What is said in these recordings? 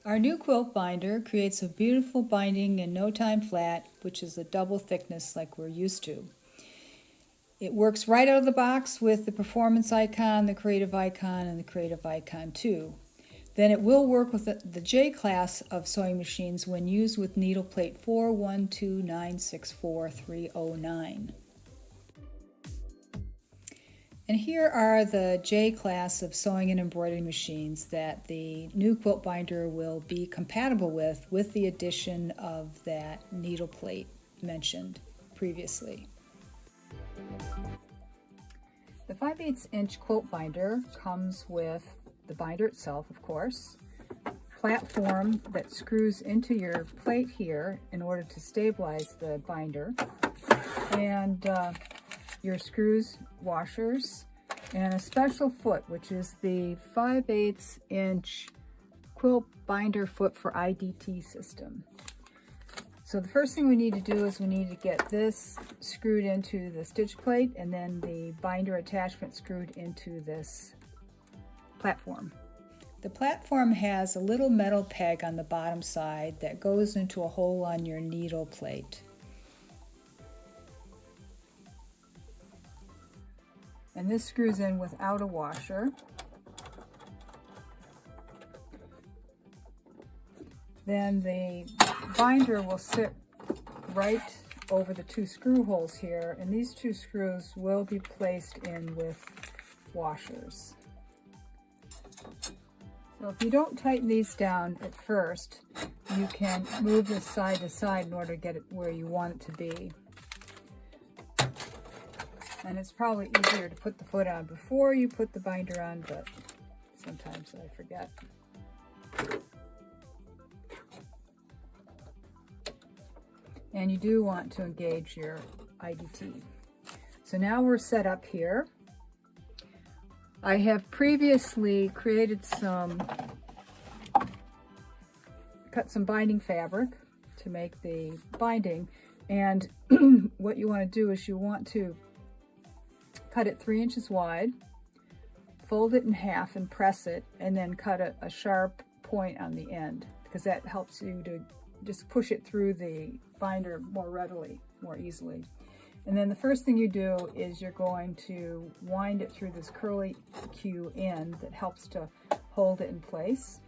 Our new quilt binder creates a beautiful binding in no time flat, which is a double thickness like we're used to. It works right out of the box with the performance icon, the creative icon, and the creative icon 2. Then it will work with the J class of sewing machines when used with needle plate 412964309. And here are the J class of sewing and embroidery machines that the new quilt binder will be compatible with the addition of that needle plate mentioned previously. The 5/8 inch quilt binder comes with the binder itself, of course, platform that screws into your plate here in order to stabilize the binder, and your screws, washers, and a special foot, which is the 5/8 inch quilt binder foot for IDT system. So the first thing we need to do is we need to get this screwed into the stitch plate and then the binder attachment screwed into this platform. The platform has a little metal peg on the bottom side that goes into a hole on your needle plate. And this screws in without a washer. Then the binder will sit right over the two screw holes here, and these two screws will be placed in with washers. So if you don't tighten these down at first, you can move this side to side in order to get it where you want it to be. And it's probably easier to put the foot on before you put the binder on, but sometimes I forget. And you do want to engage your IDT. So now we're set up here. I have previously cut some binding fabric to make the binding, and what you want to do is you want to cut it 3 inches wide, fold it in half and press it, and then cut a sharp point on the end, because that helps you to just push it through the binder more readily, more easily. And then the first thing you do is you're going to wind it through this curly Q end that helps to hold it in place.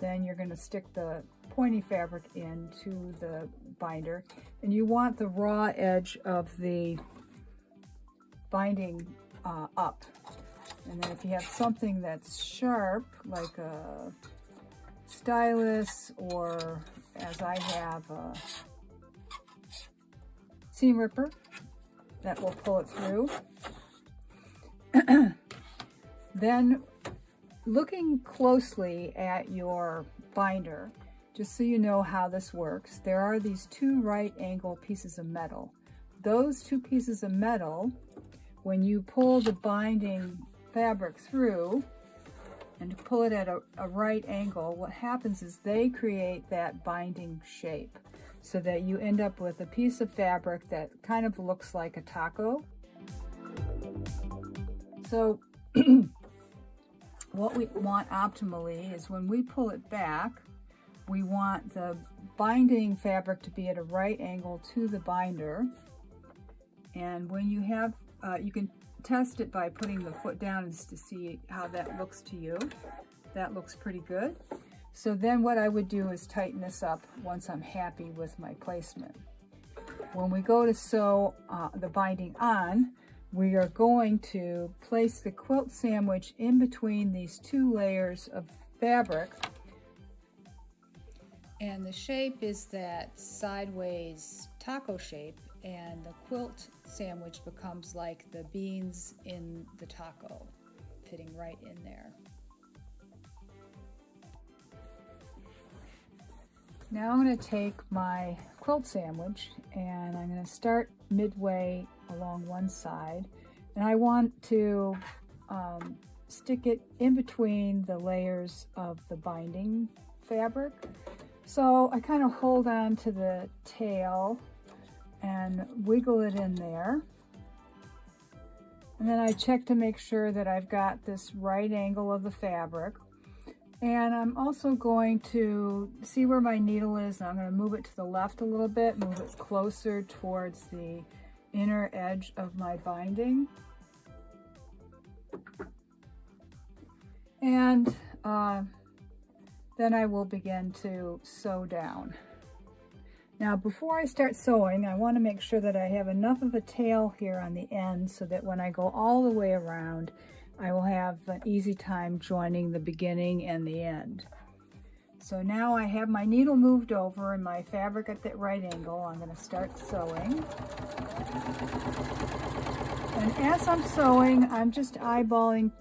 Then you're going to stick the pointy fabric into the binder, and you want the raw edge of the binding up. And then if you have something that's sharp, like a stylus, or as I have a seam ripper, that will pull it through. Then, looking closely at your binder, just so you know how this works, there are these two right angle pieces of metal. Those two pieces of metal, when you pull the binding fabric through and pull it at a right angle, what happens is they create that binding shape, so that you end up with a piece of fabric that kind of looks like a taco. So what we want optimally is when we pull it back, we want the binding fabric to be at a right angle to the binder. And when you have, you can test it by putting the foot down to see how that looks to you. That looks pretty good. So then what I would do is tighten this up once I'm happy with my placement. When we go to sew the binding on, we are going to place the quilt sandwich in between these two layers of fabric. And the shape is that sideways taco shape, and the quilt sandwich becomes like the beans in the taco, fitting right in there. Now I'm going to take my quilt sandwich and I'm going to start midway along one side, and I want to stick it in between the layers of the binding fabric. So I kind of hold on to the tail and wiggle it in there, and then I check to make sure that I've got this right angle of the fabric. And I'm also going to see where my needle is. I'm going to move it to the left a little bit, move it closer towards the inner edge of my binding. And then I will begin to sew down. Now, before I start sewing, I want to make sure that I have enough of a tail here on the end so that when I go all the way around, I will have an easy time joining the beginning and the end. So now I have my needle moved over and my fabric at the right angle. I'm going to start sewing. And as I'm sewing, I'm just eyeballing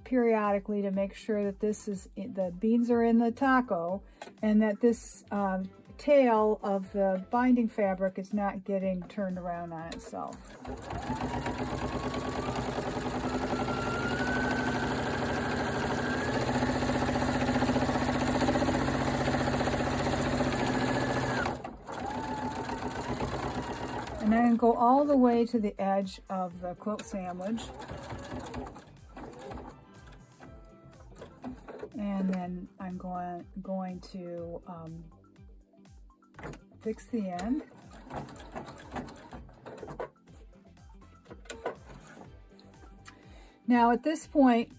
periodically to make sure that the beads are in the taco and that this tail of the binding fabric is not getting turned around on itself. And then go all the way to the edge of the quilt sandwich. And then I'm going to fix the end. Now at this point,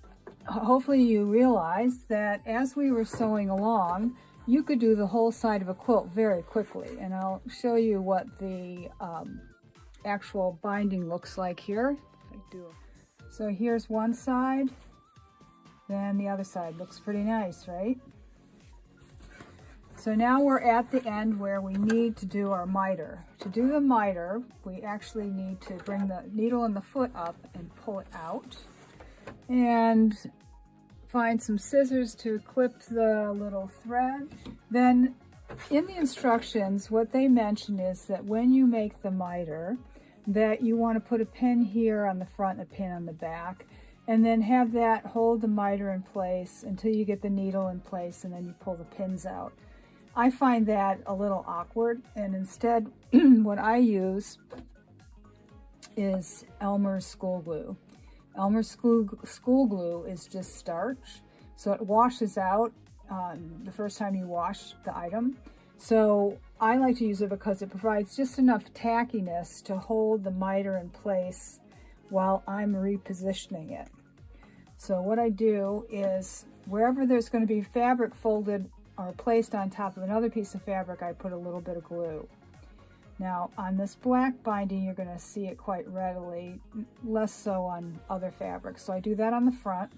hopefully you realize that as we were sewing along, you could do the whole side of a quilt very quickly. And I'll show you what the actual binding looks like here. So here's one side. Then the other side looks pretty nice, right? So now we're at the end where we need to do our miter. To do the miter, we actually need to bring the needle and the foot up and pull it out. And find some scissors to clip the little thread. Then in the instructions, what they mention is that when you make the miter, that you want to put a pin here on the front and a pin on the back. And then have that hold the miter in place until you get the needle in place, and then you pull the pins out. I find that a little awkward, and instead what I use is Elmer's school glue. Elmer's school glue is just starch, so it washes out the first time you wash the item. So I like to use it because it provides just enough tackiness to hold the miter in place while I'm repositioning it. So what I do is wherever there's going to be fabric folded or placed on top of another piece of fabric, I put a little bit of glue. Now on this black binding, you're going to see it quite readily, less so on other fabrics. So I do that on the front,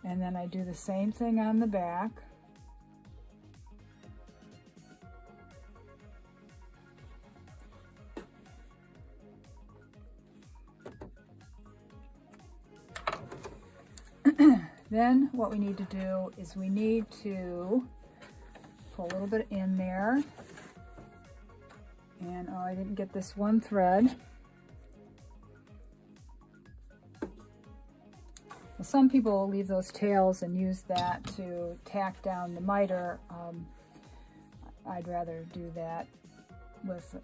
and then I do the same thing on the back. Then what we need to do is we need to pull a little bit in there. And oh, I didn't get this one thread. Well, some people will leave those tails and use that to tack down the miter. I'd rather do that with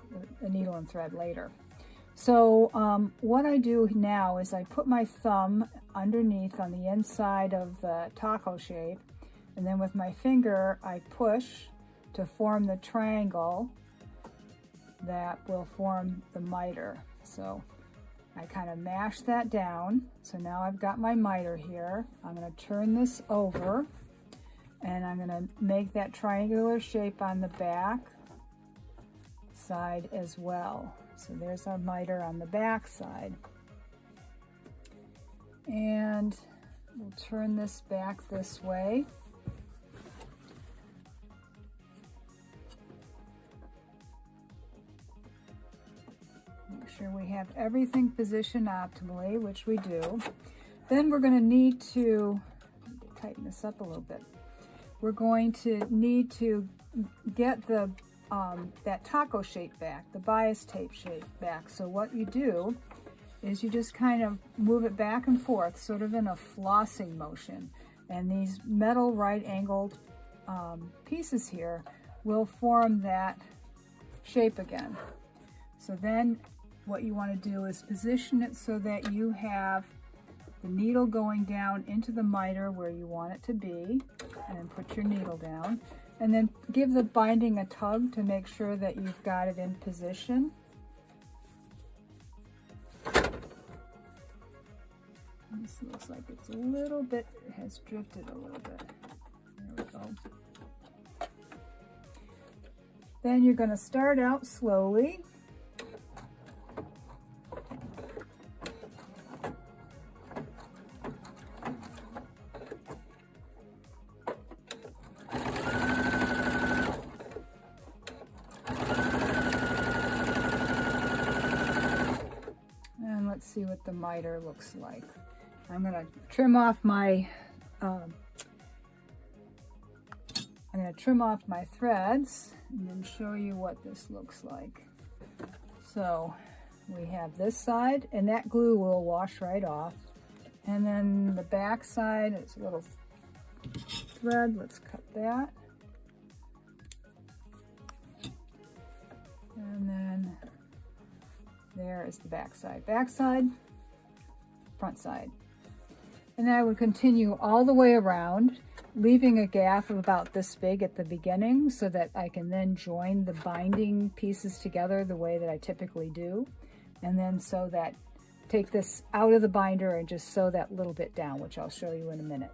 a needle and thread later. So what I do now is I put my thumb underneath on the inside of the taco shape, and then with my finger I push to form the triangle that will form the miter. So I kind of mash that down. So now I've got my miter here. I'm going to turn this over, and I'm going to make that triangular shape on the back side as well. So there's our miter on the back side. And we'll turn this back this way. Make sure we have everything positioned optimally, which we do. Then we're going to need to tighten this up a little bit. We're going to need to get the that taco shape back, the bias tape shape back. So what you do is you just kind of move it back and forth, sort of in a flossing motion. And these metal right-angled pieces here will form that shape again. So then what you want to do is position it so that you have the needle going down into the miter where you want it to be, and put your needle down. And then give the binding a tug to make sure that you've got it in position. This looks like it's a little bit, it has drifted a little bit. There we go. Then you're going to start out slowly. And let's see what the miter looks like. I'm going to trim off my threads and then show you what this looks like. So we have this side, and that glue will wash right off. And then the back side, it's a little thread. Let's cut that. And then there is the back side. Back side, front side. And then I would continue all the way around, leaving a gap of about this big at the beginning so that I can then join the binding pieces together the way that I typically do. And then sew that, take this out of the binder and just sew that little bit down, which I'll show you in a minute.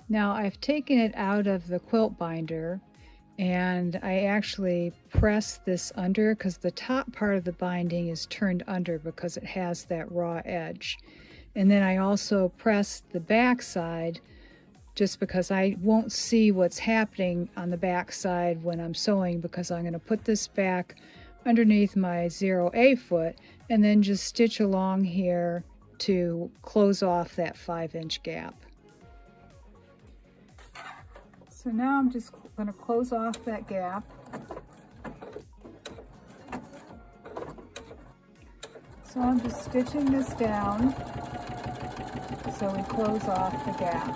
Now I've taken it out of the quilt binder, and I actually press this under because the top part of the binding is turned under because it has that raw edge. And then I also press the back side just because I won't see what's happening on the back side when I'm sewing, because I'm going to put this back underneath my 0A foot and then just stitch along here to close off that 5-inch gap. So now I'm just going to close off that gap. So I'm just stitching this down so we close off the gap.